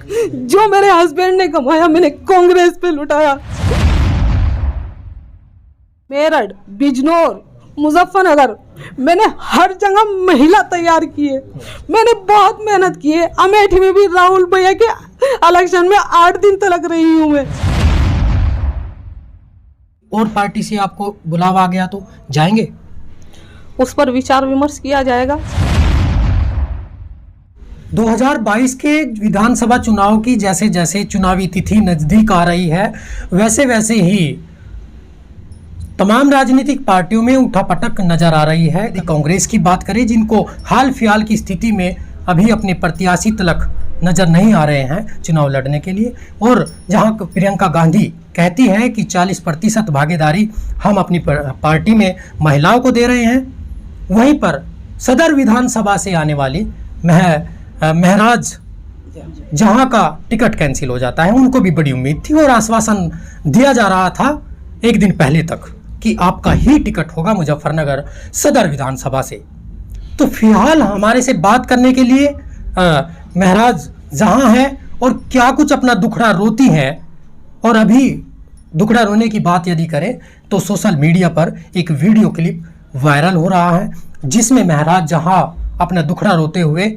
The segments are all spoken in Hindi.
जो मेरे हस्बैंड ने कमाया मैंने कांग्रेस पे लुटाया। मेरठ, बिजनौर, मुजफ्फरनगर, मैंने हर जगह महिला तैयार की है। मैंने बहुत मेहनत की है। अमेठी में भी राहुल भैया के इलेक्शन में 8 दिन तक रही हूँ मैं। और पार्टी से आपको बुलावा आ गया तो जाएंगे? उस पर विचार विमर्श किया जाएगा। 2022 के विधानसभा चुनाव की जैसे जैसे चुनावी तिथि नजदीक आ रही है, वैसे वैसे ही तमाम राजनीतिक पार्टियों में उठापटक नजर आ रही है। कांग्रेस की बात करें, जिनको हाल फिलहाल की स्थिति में अभी अपने प्रत्याशी तलक नजर नहीं आ रहे हैं चुनाव लड़ने के लिए, और जहां प्रियंका गांधी कहती हैं कि 40% भागीदारी हम अपनी पार्टी में महिलाओं को दे रहे हैं, वहीं पर सदर विधानसभा से आने वाली महराज जहां का टिकट कैंसिल हो जाता है, उनको भी बड़ी उम्मीद थी और आश्वासन दिया जा रहा था एक दिन पहले तक कि आपका ही टिकट होगा मुजफ्फरनगर सदर विधानसभा से। तो फिलहाल हमारे से बात करने के लिए महराज जहां है और क्या कुछ अपना दुखड़ा रोती हैं, और अभी दुखड़ा रोने की बात यदि करें तो सोशल मीडिया पर एक वीडियो क्लिप वायरल हो रहा है, जिसमें महराज जहां अपना दुखड़ा रोते हुए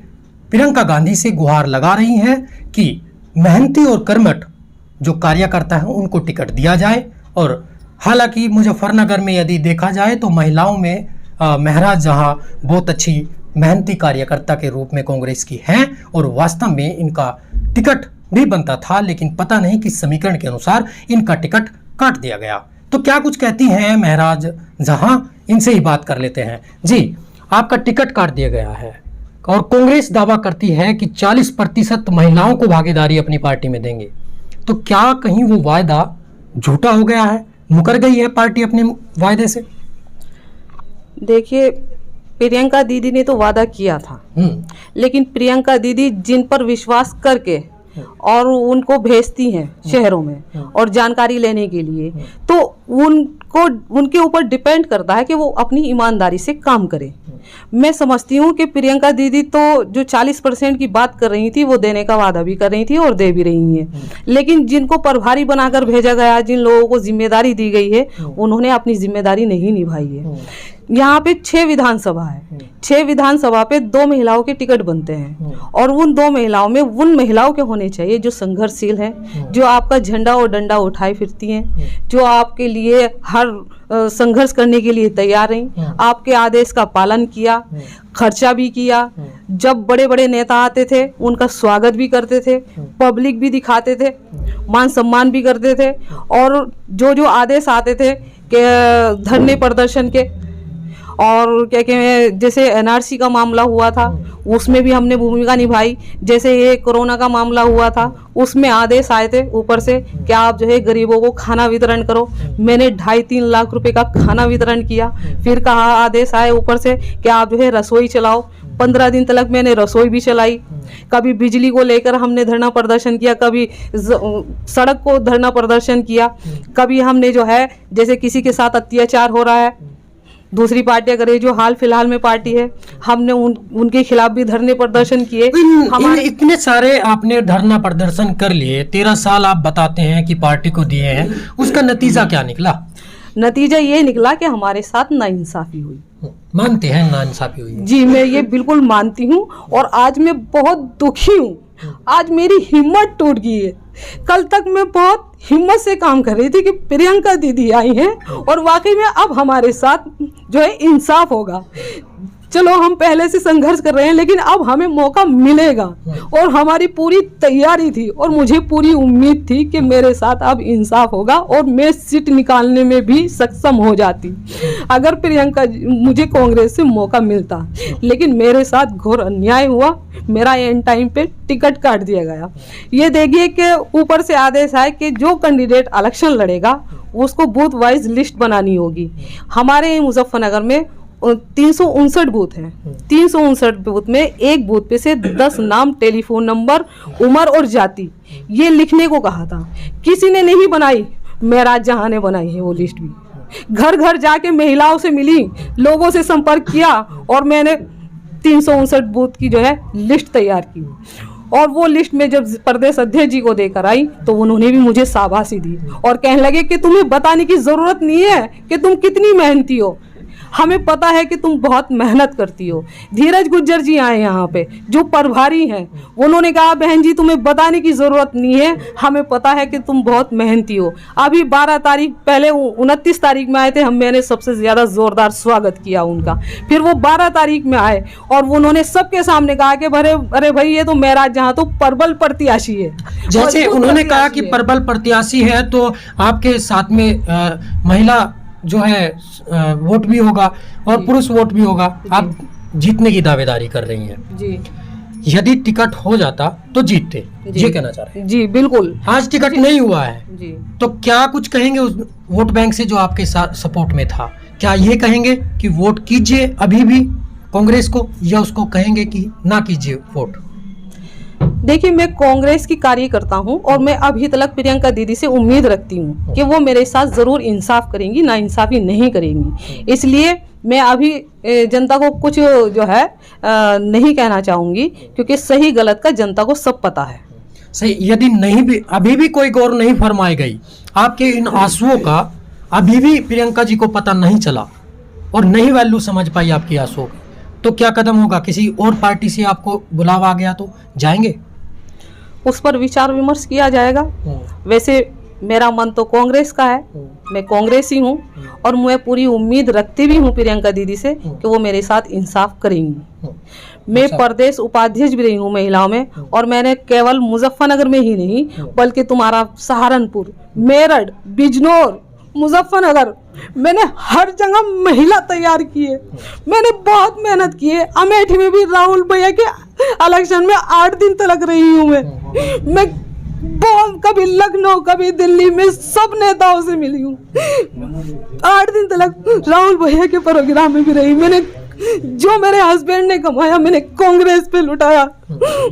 प्रियंका गांधी से गुहार लगा रही हैं कि मेहनती और कर्मठ जो कार्यकर्ता हैं उनको टिकट दिया जाए। और हालांकि मुजफ्फरनगर में यदि देखा जाए तो महिलाओं में महराज जहां बहुत अच्छी मेहनती कार्यकर्ता के रूप में कांग्रेस की हैं और वास्तव में इनका टिकट भी बनता था, लेकिन पता नहीं किस समीकरण के अनुसार इनका टिकट काट दिया गया। तो क्या कुछ कहती हैं महराज जहां, इनसे ही बात कर लेते हैं। जी, आपका टिकट काट दिया गया है और कांग्रेस दावा करती है कि 40% महिलाओं को भागीदारी अपनी पार्टी में देंगे, तो क्या कहीं वो वायदा झूठा हो गया है, मुकर गई है पार्टी अपने वायदे से? देखिए, प्रियंका दीदी ने तो वादा किया था, लेकिन प्रियंका दीदी जिन पर विश्वास करके और उनको भेजती हैं शहरों में और जानकारी लेने के लिए, तो उनको उनके ऊपर डिपेंड करता है कि वो अपनी ईमानदारी से काम करें। मैं समझती हूँ कि प्रियंका दीदी तो जो 40% की बात कर रही थी वो देने का वादा भी कर रही थी और दे भी रही हैं, लेकिन जिनको प्रभारी बनाकर भेजा गया, जिन लोगों को जिम्मेदारी दी गई है, उन्होंने अपनी जिम्मेदारी नहीं निभाई है। यहाँ पे 6 विधानसभा है, 6 विधानसभा पे 2 महिलाओं के टिकट बनते हैं और उन 2 महिलाओं में उन महिलाओं के होने चाहिए जो संघर्षशील हैं, जो आपका झंडा और डंडा उठाए फिरती हैं, जो आपके लिए हर संघर्ष करने के लिए तैयार हैं, आपके आदेश का पालन किया, खर्चा भी किया। जब बड़े बड़े नेता आते थे उनका स्वागत भी करते थे, पब्लिक भी दिखाते थे, मान सम्मान भी करते थे, और जो जो आदेश आते थे कि धरने प्रदर्शन के, और क्या कहते, जैसे एनआरसी का मामला हुआ था उसमें भी हमने भूमिका निभाई। जैसे ये कोरोना का मामला हुआ था उसमें आदेश आए थे ऊपर से कि आप जो है गरीबों को खाना वितरण करो। मैंने 2.5-3 लाख रुपए का खाना वितरण किया। फिर कहा आदेश आए ऊपर से कि आप जो है रसोई चलाओ। 15 दिन तक मैंने रसोई भी चलाई। कभी बिजली को लेकर हमने धरना प्रदर्शन किया, कभी सड़क को धरना प्रदर्शन किया, कभी हमने जो है जैसे किसी के साथ अत्याचार हो रहा है, दूसरी पार्टी अगर ये जो हाल फिलहाल में पार्टी है, हमने उनके खिलाफ भी धरने प्रदर्शन किए। हमारे इतने सारे आपने धरना प्रदर्शन कर लिए, 13 साल आप बताते हैं कि पार्टी को दिए हैं, उसका नतीजा क्या निकला? नतीजा ये निकला कि हमारे साथ नाइंसाफी हुई। मानते हैं नाइंसाफी हुई? जी, मैं ये बिल्कुल मानती हूँ और आज मैं बहुत दुखी हूँ। आज मेरी हिम्मत टूट गई है। कल तक मैं बहुत हिम्मत से काम कर रही थी कि प्रियंका दीदी आई हैं और वाकई में अब हमारे साथ जो है इंसाफ होगा। चलो हम पहले से संघर्ष कर रहे हैं लेकिन अब हमें मौका मिलेगा और हमारी पूरी तैयारी थी और मुझे पूरी उम्मीद थी कि मेरे साथ अब इंसाफ होगा और मैं सीट निकालने में भी सक्षम हो जाती अगर प्रियंका मुझे कांग्रेस से मौका मिलता। लेकिन मेरे साथ घोर अन्याय हुआ। मेरा एंड टाइम पे टिकट काट दिया गया। ये देखिए कि ऊपर से आदेश आए कि जो कैंडिडेट इलेक्शन लड़ेगा उसको बूथ वाइज लिस्ट बनानी होगी। हमारे मुजफ्फरनगर में 359 बूथ हैं। 359 बूथ में एक बूथ पे से 10 नाम, टेलीफोन नंबर, उम्र और जाति ये लिखने को कहा था। किसी ने नहीं बनाई, महराज जहां ने बनाई है वो लिस्ट भी। घर घर जाके महिलाओं से मिली, लोगों से संपर्क किया और मैंने 359 बूथ की जो है लिस्ट तैयार की। और वो लिस्ट में जब प्रदेश अध्यक्ष जी को देकर आई तो उन्होंने भी मुझे शाबाशी दी और कहने लगे कि तुम्हें बताने की जरूरत नहीं है कि तुम कितनी मेहनती हो, हमें पता है कि तुम बहुत मेहनत करती हो। धीरज गुज्जर जी आए यहाँ पे जो प्रभारी हैं, उन्होंने कहा बहन जी तुम्हें बताने की ज़रूरत नहीं है, हमें पता है कि तुम बहुत मेहनती हो। अभी 12 तारीख पहले 29 तारीख में आए थे, मैंने सबसे ज़्यादा ज़ोरदार स्वागत किया उनका। फिर वो 12 तारीख में आए और उन्होंने सबके सामने कहा कि अरे भाई ये तो मेराज जहाँ तो प्रबल प्रत्याशी है। जैसे उन्होंने कहा कि प्रबल प्रत्याशी है तो आपके साथ में महिला जो है वोट भी होगा और पुरुष वोट भी होगा, आप जीतने की दावेदारी कर रही हैं जी। यदि टिकट हो जाता तो जीतते, ये कहना चाह रहे हैं? जी बिल्कुल। आज टिकट नहीं हुआ है जी, तो क्या कुछ कहेंगे उस वोट बैंक से जो आपके साथ सपोर्ट में था? क्या ये कहेंगे कि वोट कीजिए अभी भी कांग्रेस को, या उसको कहेंगे कि ना कीजिए वोट? देखिए मैं कांग्रेस की कार्यकर्ता हूं और मैं अभी तक प्रियंका दीदी से उम्मीद रखती हूं कि वो मेरे साथ ज़रूर इंसाफ करेंगी, ना इंसाफी नहीं करेंगी। इसलिए मैं अभी जनता को कुछ जो है नहीं कहना चाहूँगी, क्योंकि सही गलत का जनता को सब पता है। सही, यदि नहीं भी अभी भी कोई गौर नहीं फरमाई गई आपके इन आंसुओं का, अभी भी प्रियंका जी को पता नहीं चला और नहीं वैल्यू समझ पाई आपकी आंसुओं की, तो क्या कदम होगा? किसी और पार्टी से आपको बुलावा आ गया तो जाएंगे? उस पर विचार विमर्श किया जाएगा। वैसे मेरा मन तो कांग्रेस का है, मैं कांग्रेसी हूँ और मैं पूरी उम्मीद रखती भी हूँ प्रियंका दीदी से कि वो मेरे साथ इंसाफ करेंगी। मैं प्रदेश उपाध्यक्ष भी रही हूँ महिलाओं में, और मैंने केवल मुजफ्फरनगर में ही नहीं बल्कि तुम्हारा सहारनपुर, मेरठ, बिजनौर, मुजफ्फरनगर, मैंने हर जगह महिला तैयार की है। मैंने बहुत मेहनत की है। अमेठी में भी राहुल भैया के इलेक्शन में 8 दिन तक रही हूँ मैं बहुत, कभी लखनऊ कभी दिल्ली में सब नेताओं से मिली हूँ। 8 दिन तक राहुल भैया के प्रोग्राम में भी रही। मैंने जो मेरे हस्बैंड ने कमाया मैंने कांग्रेस पे लुटाया।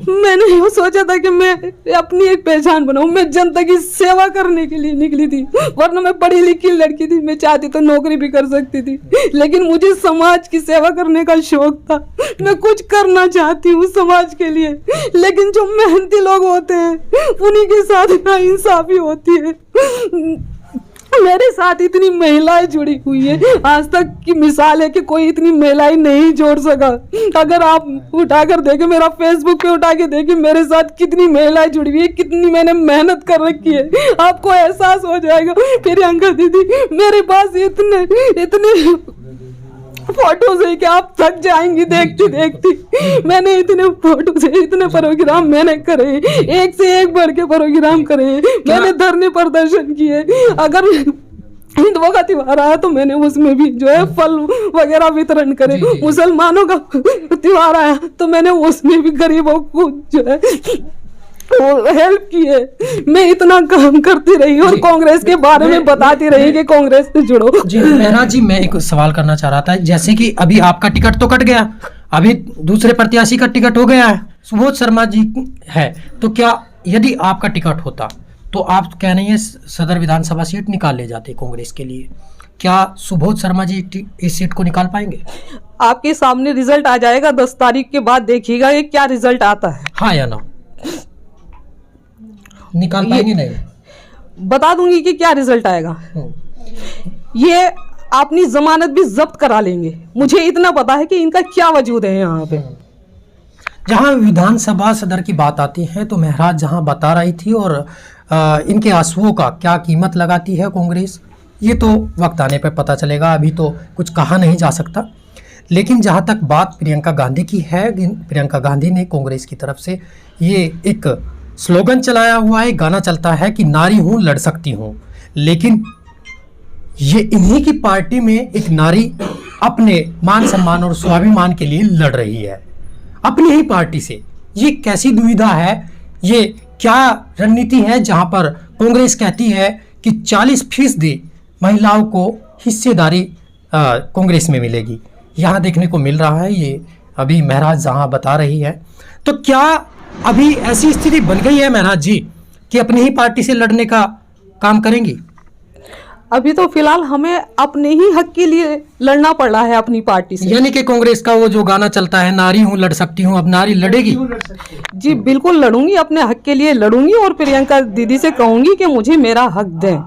मैंने ये सोचा था कि मैं अपनी एक पहचान बनाऊं, मैं जनता की सेवा करने के लिए निकली थी, वरना मैं पढ़ी लिखी लड़की थी, मैं चाहती तो नौकरी भी कर सकती थी, लेकिन मुझे समाज की सेवा करने का शौक था। मैं कुछ करना चाहती हूँ समाज के लिए, लेकिन जो मेहनती लोग होते हैं उन्हीं के साथ नाइंसाफी होती है। मेरे साथ इतनी महिलाएं जुड़ी हुई है, आज तक की मिसाल है कि कोई इतनी महिलाएं नहीं जोड़ सका। अगर आप उठाकर देखें, मेरा फेसबुक पे उठा के देखें मेरे साथ कितनी महिलाएं जुड़ी हुई है, कितनी मैंने मेहनत कर रखी है, आपको एहसास हो जाएगा। प्रियंका दीदी मेरे पास इतने फोटोज है कि आप थक जाएंगी देखती देखती। मैंने इतने फोटोज है, इतने प्रोग्राम मैंने करे, एक से एक बढ़ के प्रोग्राम करे, मैंने धरने प्रदर्शन किए। अगर हिंदुओं का त्योहार आया तो मैंने उसमें भी जो है फल वगैरह वितरण करे। मुसलमानों का त्योहार आया तो मैंने उसमें भी गरीबों को जो है हेल्प की है। मैं इतना काम करती रही और कांग्रेस के बारे में बताती रही कि कांग्रेस से जुड़ो। जी मेहरा जी, मैं एक सवाल करना चाह रहा था। जैसे कि अभी आपका टिकट तो कट गया, अभी दूसरे प्रत्याशी का टिकट हो गया है, सुबोध शर्मा जी है, तो क्या यदि आपका टिकट होता तो आप कह रही हैं सदर विधानसभा सीट निकाल ले जाते कांग्रेस के लिए, क्या सुबोध शर्मा जी इस सीट को निकाल पाएंगे? आपके सामने रिजल्ट आ जाएगा 10 तारीख के बाद, देखिएगा ये क्या रिजल्ट आता है। हाँ या ना? निकाल पाएंगे? नहीं बता दूंगी कि क्या रिजल्ट आएगा। ये अपनी जमानत भी जब्त करा लेंगे, मुझे इतना पता है कि इनका क्या वजूद है यहाँ पे। जहाँ विधानसभा सदर की बात आती है तो महराज जहाँ बता रही थी, और इनके आंसुओं का क्या कीमत लगाती है कांग्रेस, ये तो वक्त आने पर पता चलेगा, अभी तो कुछ कहा नहीं जा सकता। लेकिन जहाँ तक बात प्रियंका गांधी की है, प्रियंका गांधी ने कांग्रेस की तरफ से ये एक स्लोगन चलाया हुआ है, गाना चलता है कि नारी हूँ लड़ सकती हूँ, लेकिन ये इन्हीं की पार्टी में एक नारी अपने मान सम्मान और स्वाभिमान के लिए लड़ रही है अपनी ही पार्टी से। ये कैसी दुविधा है, ये क्या रणनीति है जहां पर कांग्रेस कहती है कि 40% महिलाओं को हिस्सेदारी कांग्रेस में मिलेगी, यहाँ देखने को मिल रहा है। ये अभी महराज जहां बता रही है, तो क्या अभी ऐसी स्थिति बन गई है महराज जी कि अपनी ही पार्टी से लड़ने का काम करेंगी? अभी तो फिलहाल हमें अपने ही हक के लिए लड़ना पड़ रहा है अपनी पार्टी से। यानी कि कांग्रेस का वो जो गाना चलता है, नारी हूँ लड़ सकती हूँ, अब नारी लड़ेगी। जी बिल्कुल लड़ूंगी, अपने हक के लिए लड़ूंगी और प्रियंका दीदी से कहूंगी कि मुझे मेरा हक दें।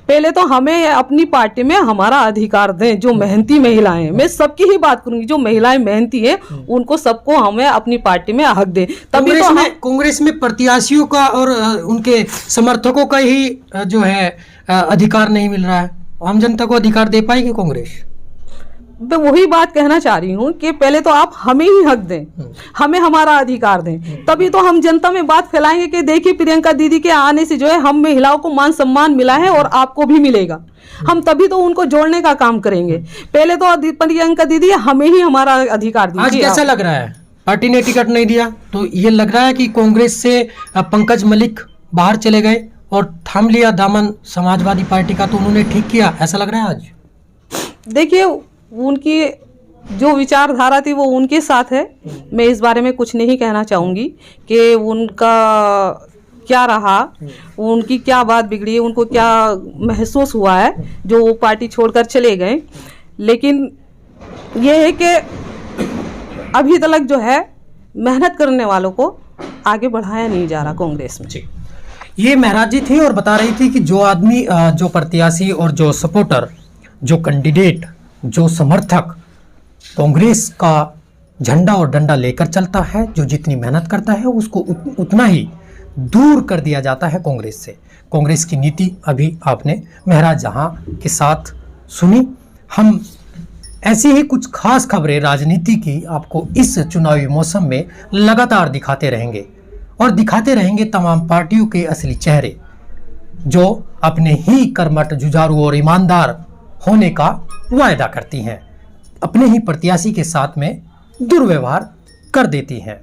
पहले तो हमें अपनी पार्टी में हमारा अधिकार दें। जो मेहनती महिलाएं हैं, मैं सबकी ही बात करूंगी, जो महिलाएं मेहनती हैं उनको सबको हमें अपनी पार्टी में हक दें। तभी तो कांग्रेस में प्रत्याशियों का और उनके समर्थकों का ही जो है अधिकार नहीं मिल रहा है। आम जनता को अधिकार दे पाएगी कांग्रेस? मैं वही बात कहना चाह रही हूँ कि पहले तो आप हमें ही हक दें, हमें हमारा अधिकार दें, तभी तो हम जनता में बात फैलाएंगे कि देखिए प्रियंका दीदी के आने से जो है हम महिलाओं को मान सम्मान मिला है और आपको भी मिलेगा। हम तभी तो उनको जोड़ने का काम करेंगे। पहले तो प्रियंका दीदी हमें ही हमारा अधिकार दीजिए। आज कैसा लग रहा है? पार्टी ने टिकट नहीं दिया तो ये लग रहा है कि कांग्रेस से पंकज मलिक बाहर चले गए और थाम लिया दामन समाजवादी पार्टी का, तो उन्होंने ठीक किया, ऐसा लग रहा है आज? देखिए उनकी जो विचारधारा थी वो उनके साथ है। मैं इस बारे में कुछ नहीं कहना चाहूँगी कि उनका क्या रहा, उनकी क्या बात बिगड़ी, उनको क्या महसूस हुआ है जो वो पार्टी छोड़कर चले गए। लेकिन ये है कि अभी तक जो है मेहनत करने वालों को आगे बढ़ाया नहीं जा रहा कांग्रेस में। जी, ये महराज जी थी और बता रही थी कि जो आदमी, जो प्रत्याशी और जो सपोर्टर, जो कैंडिडेट, जो समर्थक कांग्रेस का झंडा और डंडा लेकर चलता है, जो जितनी मेहनत करता है उसको उतना ही दूर कर दिया जाता है कांग्रेस से। कांग्रेस की नीति अभी आपने महराज जहां के साथ सुनी। हम ऐसी ही कुछ खास खबरें राजनीति की आपको इस चुनावी मौसम में लगातार दिखाते रहेंगे और दिखाते रहेंगे तमाम पार्टियों के असली चेहरे, जो अपने ही कर्मठ, जुझारू और ईमानदार होने का वायदा करती हैं, अपने ही प्रत्याशी के साथ में दुर्व्यवहार कर देती हैं।